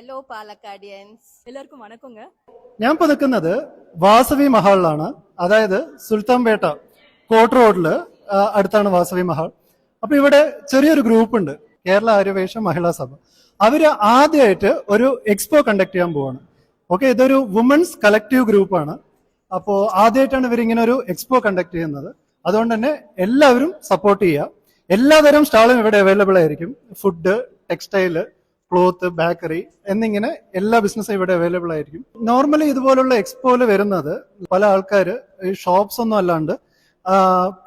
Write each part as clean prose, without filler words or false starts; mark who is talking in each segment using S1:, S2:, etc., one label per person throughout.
S1: Hello പാലക്കാടിയൻസ്,
S2: എല്ലാവർക്കും വണക്കங்க.
S3: ഞാൻ ഇപ്പോൾ നിൽക്കുന്നത് വാസവി മഹാളിലാണ്. അതായത് സുൽത്താൻപേട്ട കോട്ട് റോഡില് അടുത്താണ് വാസവി മഹാൾ. അപ്പൊ ഇവിടെ ചെറിയൊരു ഗ്രൂപ്പ് ഉണ്ട്, കേരള ആര്യവൈശ്യ മഹിളാ സഭ. അവര് ആദ്യമായിട്ട് ഒരു എക്സ്പോ കണ്ടക്ട് ചെയ്യാൻ പോവാണ്. ഓക്കെ, ഇതൊരു വുമൻസ് കളക്റ്റീവ് ഗ്രൂപ്പാണ്. അപ്പോൾ ആദ്യമായിട്ടാണ് ഇവരിങ്ങനെ ഒരു എക്സ്പോ കണ്ടക്ട് ചെയ്യുന്നത്. അതുകൊണ്ട് തന്നെ എല്ലാവരും സപ്പോർട്ട് ചെയ്യുക. എല്ലാതരം സ്റ്റാളും ഇവിടെ അവൈലബിൾ ആയിരിക്കും. ഫുഡ്, ടെക്സ്റ്റൈല്, ക്ലോത്ത്, ബേക്കറി എന്നിങ്ങനെ എല്ലാ ബിസിനസ്സും ഇവിടെ അവൈലബിൾ ആയിരിക്കും. നോർമലി ഇതുപോലുള്ള എക്സ്പോയിൽ വരുന്നത് പല ആൾക്കാര് ഷോപ്സ് ഒന്നും അല്ലാണ്ട്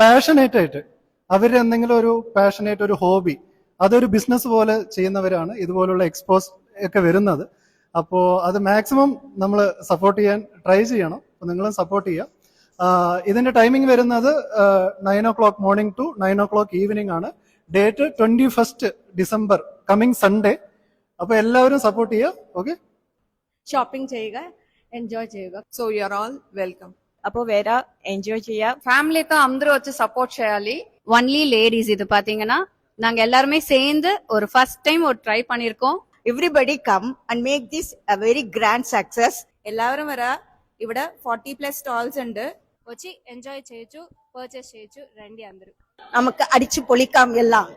S3: പാഷനേറ്റ് ആയിട്ട് അവരെന്തെങ്കിലും ഒരു പാഷനേറ്റ് ഒരു ഹോബി അതൊരു ബിസിനസ് പോലെ ചെയ്യുന്നവരാണ് ഇതുപോലുള്ള എക്സ്പോസ് ഒക്കെ വരുന്നത്. അപ്പോൾ അത് മാക്സിമം നമ്മൾ സപ്പോർട്ട് ചെയ്യാൻ ട്രൈ ചെയ്യണം. അപ്പോൾ നിങ്ങളും സപ്പോർട്ട് ചെയ്യുക. ഇതിന്റെ ടൈമിംഗ് വരുന്നത് 9 o'clock morning to 9 o'clock evening ആണ്. Date 21st December, coming Sunday. അപ്പൊ എല്ലാവരും സപ്പോർട്ട് ചെയ്യുക. ഓക്കെ,
S2: ഷോപ്പിംഗ് ചെയ്യുക, ఎంజాయ్ ചെയ്യുക.
S1: So you are all welcome.
S2: அப்போ வேற ఎంజాయ్ చేయ.
S1: ఫ్యామిలీతో అందరూ వచ్చి సపోర్ట్ చేయాలి.
S4: Only ladies. இது பாத்தீங்கன்னா நாங்க எல்லாருமே சேர்ந்து ஒரு ஃபர்ஸ்ட் டைம் ஒரு ட்ரை பண்ணிருக்கோம்.
S5: Everybody come and make this a very grand success.
S1: എല്ലാവരും വരാ. ഇവിടെ 40+ സ്റ്റാൾസ് ഉണ്ട്.
S4: వచ్చి ఎంజాయ్ చేయొచ్చు, పర్చేస్ చేయొచ్చు. రండి అందరూ.
S5: നമുക്ക് അടിച്ചു പൊളിക്കാം എല്ലാം.